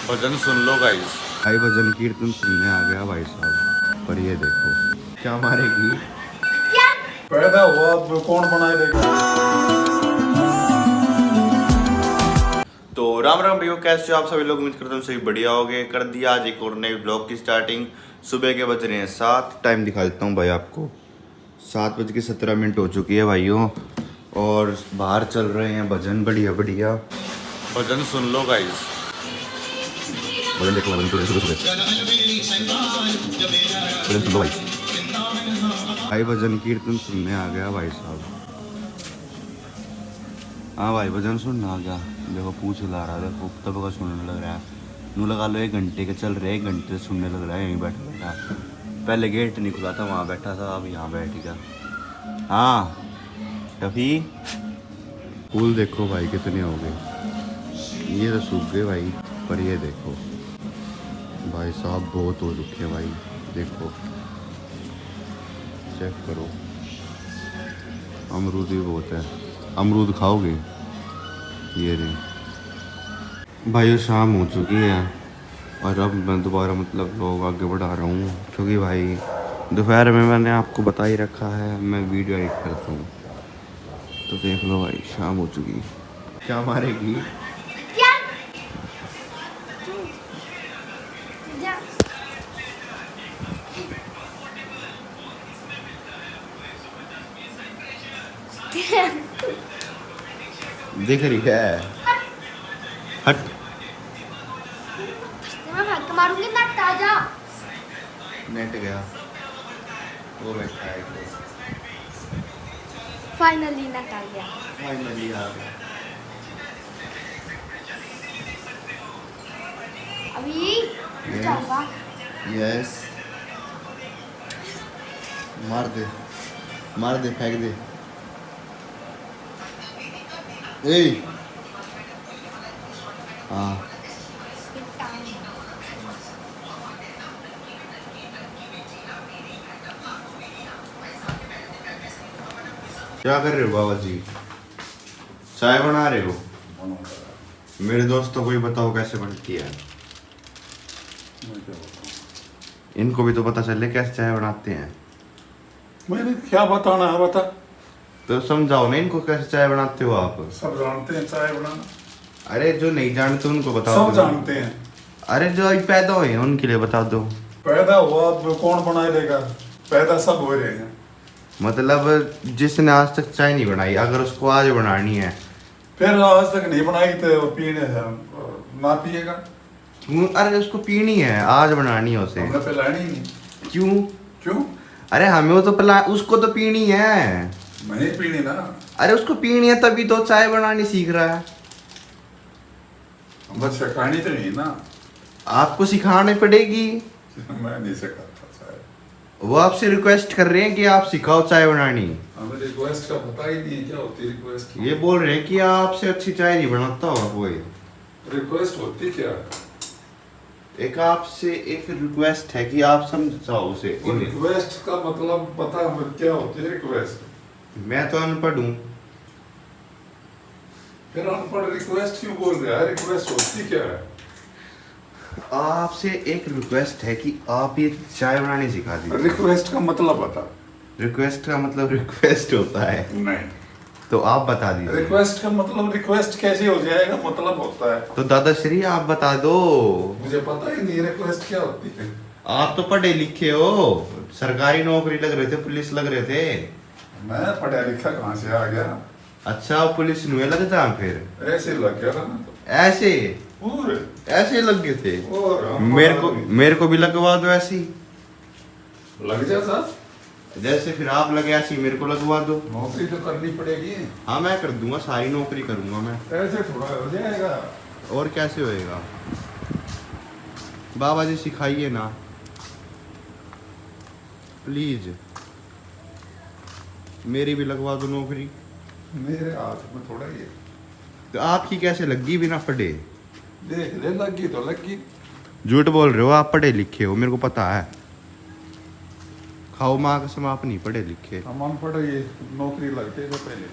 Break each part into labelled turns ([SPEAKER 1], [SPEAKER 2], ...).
[SPEAKER 1] भजन सुन लो guys.
[SPEAKER 2] भाई भजन कीर्तन सुनने आ गया भाई साहब। पर ये देखो क्या मारेगी।
[SPEAKER 3] पैदा हुआ अब कौन बनाए देगा।
[SPEAKER 1] तो राम राम भैया, कैसे हो आप सभी लोग? उम्मीद करता हूँ सभी बढ़िया होगे। कर दिया आज एक और नई ब्लॉग की स्टार्टिंग। सुबह के बज रहे हैं 7। टाइम दिखा देता हूँ भाई आपको। 7:17 हो चुकी है भाइयों। और बाहर चल रहे हैं भजन, बढ़िया बढ़िया भजन सुन लो गाइस। भजन देखो, भजन सुन सुबह भजन सुन लो भाई।
[SPEAKER 2] भाई भजन कीर्तन सुनने आ गया भाई साहब। हाँ भाई भजन सुनने आ गया। देखो पूछ ला रहा है, देखो तब का सुनने लग रहा है। नू लगा लो 1 घंटे के चल रहे, 1 घंटे से सुनने लग रहा है यहीं बैठा बैठा। पहले गेट नहीं खुला था, वहाँ बैठा था, अब यहाँ बैठ गया। हाँ टफी, फूल देखो भाई कितने हो गए। ये तो सूख गए भाई। पर ये देखो भाई साहब बहुत हो चुके हैं भाई। देखो चेक करो, अमरूद भी बहुत है। अमरूद खाओगे? ये रही भाई। शाम हो चुकी है और अब मैं दोबारा मतलब लोग आगे बढ़ा रहा हूँ, क्योंकि भाई दोपहर में मैंने आपको बता ही रखा है मैं वीडियो एडिट करता हूँ। तो देख लो भाई शाम हो चुकी। क्या मारेगी? दिख रही है? हट।
[SPEAKER 4] मैं भाग के मारूंगी ना, ताजा
[SPEAKER 2] नेट गया, वो बैठा है।
[SPEAKER 4] फाइनली ना आ गया।
[SPEAKER 2] फाइनली आ गया।
[SPEAKER 4] अभी जाऊंगा।
[SPEAKER 2] यस, मार दे, मार दे, फेंक दे। ए हाँ क्या कर रहे हो बाबा जी? चाय बना रहे हो? मेरे दोस्तों को भी बताओ कैसे बनती है। इनको भी तो पता चले कैसे चाय बनाते हैं।
[SPEAKER 3] मैंने क्या बताना है, बता।
[SPEAKER 2] तो समझाओ ना इनको कैसे चाय बनाते हो आप।
[SPEAKER 3] सब जानते हैं चाय बनाना,
[SPEAKER 2] अरे जो नहीं जानते उनको बताओ।
[SPEAKER 3] सब जानते हैं।
[SPEAKER 2] अरे जो अभी पैदा हुए हैं उनके लिए बता दो।
[SPEAKER 3] पैदा हुआ अब कौन बनाए देगा। पैदा सब हो रहे हैं।
[SPEAKER 2] मतलब जिसने आज तक चाय नहीं बनाई, अगर उसको आज बनानी है,
[SPEAKER 3] फिर आज तक नहीं बनाई तो पीने है ना पिएगा।
[SPEAKER 2] क्यों? अरे उसको पीनी है, आज बनानी है उसे।
[SPEAKER 3] हमने पिलानी ही नहीं।
[SPEAKER 2] क्यों?
[SPEAKER 3] क्यों?
[SPEAKER 2] अरे हमें तो पिला, उसको तो पीनी है।
[SPEAKER 3] नहीं पीनी ना।
[SPEAKER 2] अरे उसको पीनी है तभी तो चाय बनानी सीख रहा है।
[SPEAKER 3] बस सिखानी तो नहीं ना।
[SPEAKER 2] आपको सिखानी पड़ेगी।
[SPEAKER 3] मैं नहीं सिखाता चाय।
[SPEAKER 2] वो आपसे रिक्वेस्ट कर रहे हैं कि आप सिखाओ चाय बनानी।
[SPEAKER 3] हमें रिक्वेस्ट का पता ही नहीं है क्या होती रिक्वेस्ट।
[SPEAKER 2] ये बोल रहे हैं कि आपसे अच्छी चाय नहीं बनाता होगा कोई।
[SPEAKER 3] रिक्वेस्ट होती क्या है?
[SPEAKER 2] एक आपसे एक रिक्वेस्ट है कि आप समझाओ उसे।
[SPEAKER 3] रिक्वेस्ट का मतलब पता है क्या होती है रिक्वेस्ट?
[SPEAKER 2] मैं तो अनपढ़ हूँ।
[SPEAKER 3] फिर अनपढ़ रिक्वेस्ट क्यों बोल रहा है? रिक्वेस्ट होती क्या है?
[SPEAKER 2] आपसे एक रिक्वेस्ट है कि आप ये चाय बनानी सिखा दीजिए।
[SPEAKER 3] रिक्वेस्ट का मतलब बता।
[SPEAKER 2] रिक्वेस्ट का मतलब रिक्वेस्ट होता है?
[SPEAKER 3] नहीं,
[SPEAKER 2] तो आप बता दीजिए।
[SPEAKER 3] रिक्वेस्ट का मतलब रिक्वेस्ट कैसे हो जाएगा? मतलब होता है।
[SPEAKER 2] तो दादाश्री आप बता दो।
[SPEAKER 3] मुझे पता ही नहीं रिक्वेस्ट क्या होती है।
[SPEAKER 2] आप तो पढ़े लिखे हो, सरकारी नौकरी लग रहे थे, पुलिस लग रहे थे।
[SPEAKER 3] मैं पढ़ा लिखा कहाँ से आ गया?
[SPEAKER 2] अच्छा पुलिस नुए लग जा फिर।
[SPEAKER 3] ऐसे लग गया ना तो।
[SPEAKER 2] ऐसे
[SPEAKER 3] और
[SPEAKER 2] ऐसे लग गए थे।
[SPEAKER 3] और
[SPEAKER 2] मेरे को भी लगवा दो ऐसी।
[SPEAKER 3] लग जा साहब।
[SPEAKER 2] जैसे फिर आप लगे ऐसी मेरे को लगवा दो।
[SPEAKER 3] नौकरी तो करनी पड़ेगी।
[SPEAKER 2] हाँ मैं कर दूंगा, सारी नौकरी करूंगा मैं।
[SPEAKER 3] ऐसे थोड़ा हो जाएगा।
[SPEAKER 2] और कैसे होएगा? बाबा जी सिखाइए ना प्लीज, मेरी भी लगवा दो नौकरी।
[SPEAKER 3] मेरे हाथ में थोड़ा ही है।
[SPEAKER 2] तो आपकी कैसे लगी बिना पढ़े?
[SPEAKER 3] देख ले, लगी तो लगी।
[SPEAKER 2] झूठ बोल रहे हो, आप पढ़े लिखे हो, मेरे को पता है। खाओ माँ कसम, आप नहीं पढ़े लिखे।
[SPEAKER 3] हम अनपढ़, ये नौकरी लगते थे पहले।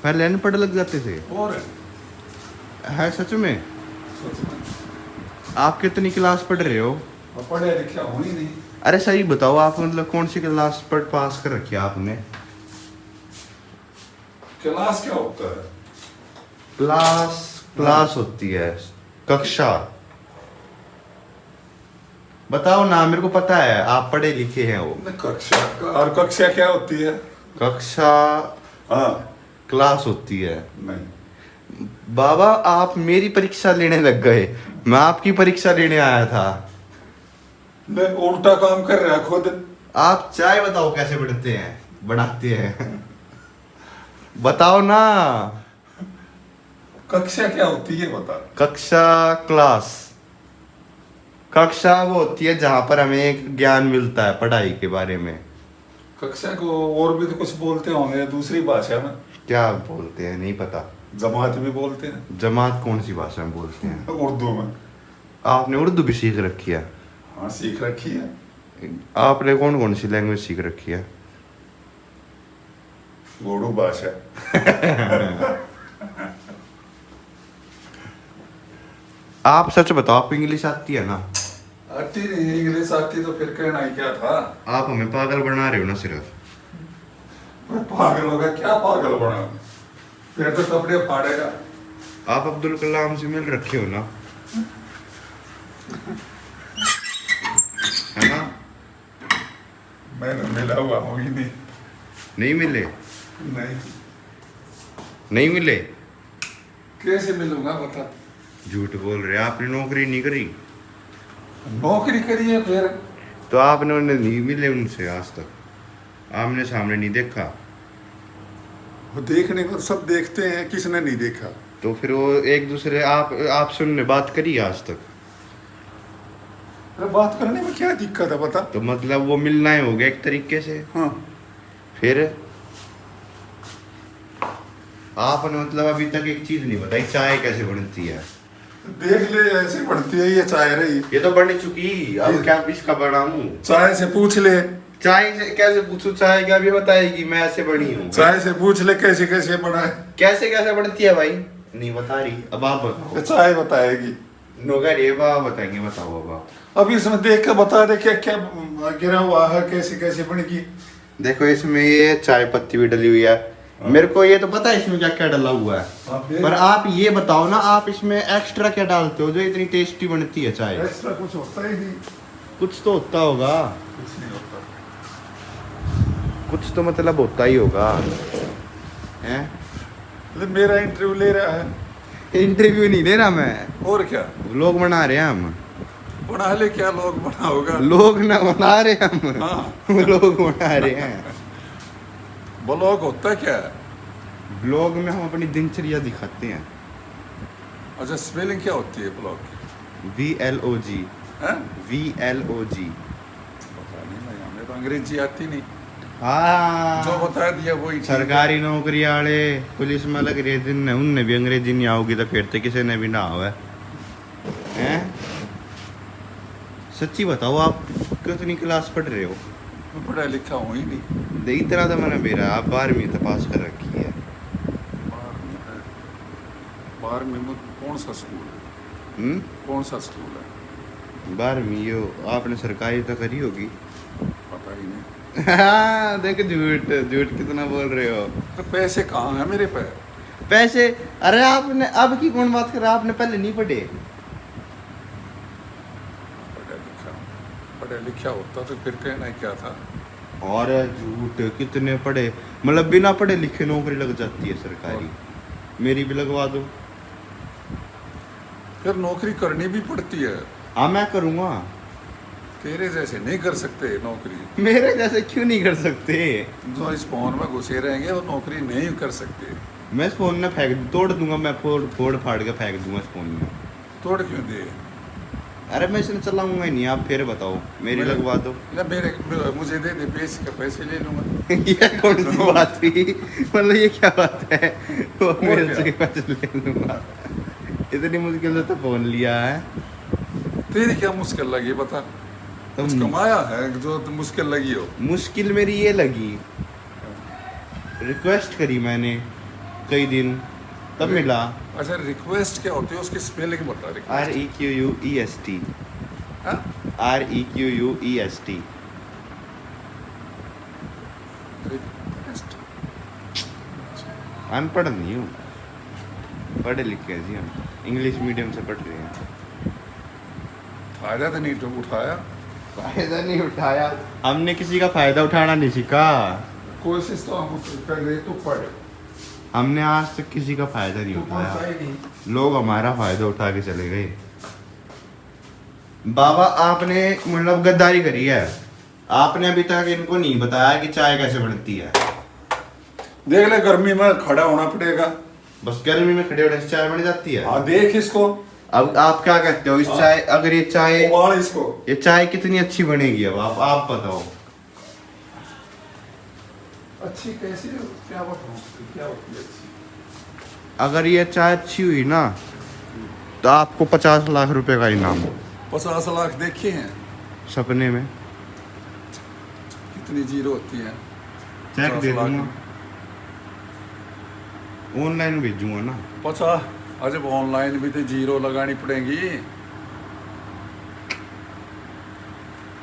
[SPEAKER 2] पहले अनपढ़ लग जाते थे?
[SPEAKER 3] और
[SPEAKER 2] है सच में?
[SPEAKER 3] सच में
[SPEAKER 1] आप कितनी क्लास पढ़ रहे हो?
[SPEAKER 3] अब पढ़े लिखा हूँ ही नहीं।
[SPEAKER 1] अरे सही बताओ, आप मतलब कौन सी क्लास पर पास कर रखी है आपने?
[SPEAKER 3] क्लास क्या होता है?
[SPEAKER 1] क्लास होती है कक्षा। बताओ ना, मेरे को पता है आप पढ़े लिखे हैं वो।
[SPEAKER 3] कक्षा, और कक्षा क्या होती है?
[SPEAKER 1] कक्षा
[SPEAKER 3] हाँ
[SPEAKER 1] क्लास होती है।
[SPEAKER 3] नहीं,
[SPEAKER 1] बाबा आप मेरी परीक्षा लेने लग गए, मैं आपकी परीक्षा लेने आया था।
[SPEAKER 3] मैं उल्टा काम कर रहा खुद।
[SPEAKER 1] आप चाय बताओ कैसे बनाते हैं बताओ ना।
[SPEAKER 3] कक्षा क्या होती है बता।
[SPEAKER 1] कक्षा क्लास, कक्षा वो होती है जहां पर हमें एक ज्ञान मिलता है पढ़ाई के बारे में।
[SPEAKER 3] कक्षा को और भी तो कुछ बोलते होंगे दूसरी भाषा में।
[SPEAKER 1] क्या बोलते हैं नहीं पता।
[SPEAKER 3] जमात भी बोलते हैं।
[SPEAKER 1] जमात कौन सी भाषा में बोलते हैं?
[SPEAKER 3] उर्दू में।
[SPEAKER 1] आपने उर्दू भी सीख रखी है?
[SPEAKER 3] हाँ सीख रखी है।
[SPEAKER 1] आपने कौन कौन सी लैंग्वेज सीख रखी है?
[SPEAKER 3] बोडो भाषा।
[SPEAKER 1] आप सच बताओ, आपको इंग्लिश आती है ना?
[SPEAKER 3] आती नहीं, इंग्लिश आती तो फिर कहना ही क्या था।
[SPEAKER 1] आप हमें पागल बना रहे हो ना सिर्फ।
[SPEAKER 3] मैं पागल होगा क्या? पागल बना फिर तो कपड़े फाड़ेगा।
[SPEAKER 1] आप अब्दुल कलाम से मिल रखे हो ना, है ना?
[SPEAKER 3] मैं मिला हुआ हूँ ही नहीं।
[SPEAKER 1] नहीं मिले?
[SPEAKER 3] नहीं,
[SPEAKER 1] नहीं मिले?
[SPEAKER 3] कैसे मिलूंगा बता।
[SPEAKER 1] झूठ बोल रहे हैं, आपने नौकरी नहीं करी?
[SPEAKER 3] नौकरी करी है फिर।
[SPEAKER 1] तो आपने उन्हें नहीं मिले उनसे आज तक, आमने सामने नहीं देखा?
[SPEAKER 3] वो देखने को सब देखते हैं, किसने नहीं देखा?
[SPEAKER 1] तो फिर वो एक दूसरे आपसे उनने बात करी आज तक?
[SPEAKER 3] अरे बात करने में क्या दिक्कत है बता।
[SPEAKER 1] तो मतलब वो मिलना ही हो गया एक तरीके से।
[SPEAKER 3] हाँ
[SPEAKER 1] फिर आपने मतलब अभी तक एक चीज नहीं बताई, चाय कैसे बनती है?
[SPEAKER 3] देख ले, ऐसे बढ़ती है ये चाय रही।
[SPEAKER 1] ये तो बन चुकी, अब क्या इसका बनाऊं?
[SPEAKER 3] चाय से पूछ ले।
[SPEAKER 1] चाय से कैसे पूछूं? चाय क्या भी बताएगी मैं ऐसे बनी हूँ?
[SPEAKER 3] चाय से पूछ ले कैसे कैसे बना है।
[SPEAKER 1] कैसे कैसे बनती है भाई? नहीं बता रही, अब आप बताओ।
[SPEAKER 3] चाय बताएगी।
[SPEAKER 1] नौकर ये बाबा बताएंगे, बताओ अब आप।
[SPEAKER 3] अब इसमें देख के बता दे क्या क्या गिरा हुआ है, कैसे कैसे बनेगी।
[SPEAKER 1] देखो इसमें ये चाय पत्ती भी डली हुई है। मेरे को ये तो पता है इसमें क्या क्या डला हुआ है,
[SPEAKER 3] आप देख।
[SPEAKER 1] पर आप ये बताओ ना, आप इसमें एक्स्ट्रा क्या डालते हो जो इतनी टेस्टी बनती है चाय?
[SPEAKER 3] एक्स्ट्रा कुछ होता ही नहीं।
[SPEAKER 1] कुछ तो होता होगा,
[SPEAKER 3] कुछ नहीं होता।
[SPEAKER 1] कुछ तो मतलब होता ही होगा। हैं?
[SPEAKER 3] मतलब मेरा इंटरव्यू ले रहा है।
[SPEAKER 1] इंटरव्यू नहीं ले रहा मैं,
[SPEAKER 3] और क्या
[SPEAKER 1] लोग बना रहे हैं हम।
[SPEAKER 3] बना ले, क्या लोग बना होगा।
[SPEAKER 1] लोग ना बना रहे हम,
[SPEAKER 3] हाँ।
[SPEAKER 1] लोग बना रहे हैं।
[SPEAKER 3] ब्लॉग होता क्या है?
[SPEAKER 1] ब्लॉग में हम अपनी दिनचर्या दिखाते हैं।
[SPEAKER 3] अच्छा, स्पेलिंग क्या होती है ब्लॉग की?
[SPEAKER 1] VLOG।
[SPEAKER 3] हैं?
[SPEAKER 1] VLOG।
[SPEAKER 3] पता नहीं भाई, हमें तो अंग्रेजी आती नहीं।
[SPEAKER 1] हाँ,
[SPEAKER 3] जो बता दिया वही ठीक है।
[SPEAKER 1] सरकारी नौकरी वाले पुलिस में लग रहे दिन उनने भी अंग्रेजी नहीं आओगी तो फिर तो किसी ने भी ना आवे हैं? सच्ची बताओ, आप कितनी क्लास पढ़ रहे हो?
[SPEAKER 3] मैं पढ़ा लिखा हूँ ही नहीं।
[SPEAKER 1] दे इतना तो मैंने मेरा, आप 12वीं तो पास कर रखी है।
[SPEAKER 3] 12वीं में कौन सा स्कूल है? कौन सा स्कूल है?
[SPEAKER 1] 12वीं यो आपने सरकारी तो करी होगी।
[SPEAKER 3] पता ही नहीं।
[SPEAKER 1] हाँ, देख झूठ झूठ कितना बोल रहे हो।
[SPEAKER 3] तो पैसे कहाँ हैं मेरे पे?
[SPEAKER 1] पैसे? अरे आपने अब की कौन बात कर रहा, आपने पहले नहीं पढ़े?
[SPEAKER 3] पढ़ा लिखा होता तो फिर कहना क्या था।
[SPEAKER 1] और झूठ कितने पढ़े, मतलब बिना पढ़े लिखे नौकरी लग जाती है सरकारी। मेरी भी लगवा दो।
[SPEAKER 3] फिर नौकरी करनी भी पड़ती है।
[SPEAKER 1] हाँ मैं करूँगा।
[SPEAKER 3] तेरे जैसे नहीं कर सकते नौकरी।
[SPEAKER 1] मेरे जैसे क्यों नहीं कर सकते?
[SPEAKER 3] जो इस फोन में घुसे रहेंगे वो नौकरी नहीं कर सकते।
[SPEAKER 1] मैं इस फोन में तोड़ दूंगा, मैं फोड़ फाड़ के फेंक दूंगा इस फोन में।
[SPEAKER 3] तोड़ क्यों दे?
[SPEAKER 1] अरे मैं इसे चलाऊंगा ही नहीं, आप फिर बताओ, मेरी लगवा दो।
[SPEAKER 3] ना मुझे दे दे, पैसे ले लूंगा।
[SPEAKER 1] ये कौन सी बात हुई? मतलब ये क्या बात है? वो मेरे
[SPEAKER 3] क्या?
[SPEAKER 1] से पैसे ले लूंगा? इतनी मुश्किल से तो फोन लिया है।
[SPEAKER 3] तेरी क्या मुश्किल लगी बता? कुछ कमाया है जो मुश्किल लगी हो?
[SPEAKER 1] मुश्किल मेरी ये लगी, रिक्वेस्ट करी मैंने कई दिन, तब मिला।
[SPEAKER 3] अच्छा रिक्वेस्ट क्या होती है उसकी स्पेलिंग बता
[SPEAKER 1] REQUEST
[SPEAKER 3] हाँ?
[SPEAKER 1] REQUEST
[SPEAKER 3] रिक्वेस्ट
[SPEAKER 1] अनपढ़ नहीं हूँ, पढ़े लिखे हैं जी हम, इंग्लिश मीडियम से पढ़ रहे हैं।
[SPEAKER 3] फायदा तो नहीं तो उठाया
[SPEAKER 1] फायदा नहीं उठाया, हमने किसी का फायदा उठाना नहीं सीखा।
[SPEAKER 3] कोशिश तो हम कर रहे तो पढ़े
[SPEAKER 1] हमने आज तक किसी का फायदा नहीं
[SPEAKER 3] तो
[SPEAKER 1] उठाया,
[SPEAKER 3] पढ़ता ही नहीं
[SPEAKER 1] लोग हमारा फायदा उठा के चले गए। बाबा आपने मतलब गद्दारी करी है, आपने अभी तक इनको नहीं बताया कि चाय कैसे बनती है।
[SPEAKER 3] देख ले गर्मी में खड़ा होना पड़ेगा
[SPEAKER 1] बस गर्मी में खड़े होने से चाय बन जाती है।
[SPEAKER 3] हाँ देख इसको
[SPEAKER 1] अब आप क्या कहते हो इस चाय, अगर ये चाय,
[SPEAKER 3] उबाल इसको
[SPEAKER 1] ये चाय कितनी अच्छी बनेगी, अब आप बताओ।
[SPEAKER 3] अच्छी कैसी क्या बताऊँ क्या होती है अच्छी
[SPEAKER 1] अगर ये चाय अच्छी हुई ना तो आपको 50 लाख रुपए का इनाम
[SPEAKER 3] 50 लाख देखे हैं
[SPEAKER 1] सपने में।
[SPEAKER 3] कितनी जीरो होती है
[SPEAKER 1] चेक
[SPEAKER 3] 50
[SPEAKER 1] दे
[SPEAKER 3] लाख
[SPEAKER 1] दूंगा,
[SPEAKER 3] में।
[SPEAKER 1] ऑनलाइन भेजूंगा ना।
[SPEAKER 3] 50 अजब ऑनलाइन भी तो जीरो लगानी पड़ेगी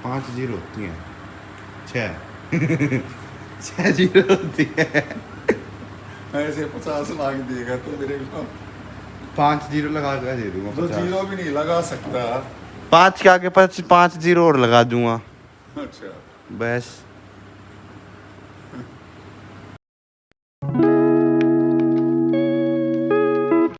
[SPEAKER 1] 5 जीरो होती हैं, 6 6 जीरो होती है।
[SPEAKER 3] ऐसे 50 लाख देगा तो मेरे को
[SPEAKER 1] 5 जीरो लगा कर दे दूंगा
[SPEAKER 3] तो
[SPEAKER 1] 50।
[SPEAKER 3] जीरो भी नहीं लगा सकता
[SPEAKER 1] 5 के आगे 5 जीरो और लगा दूंगा
[SPEAKER 3] अच्छा
[SPEAKER 1] बस।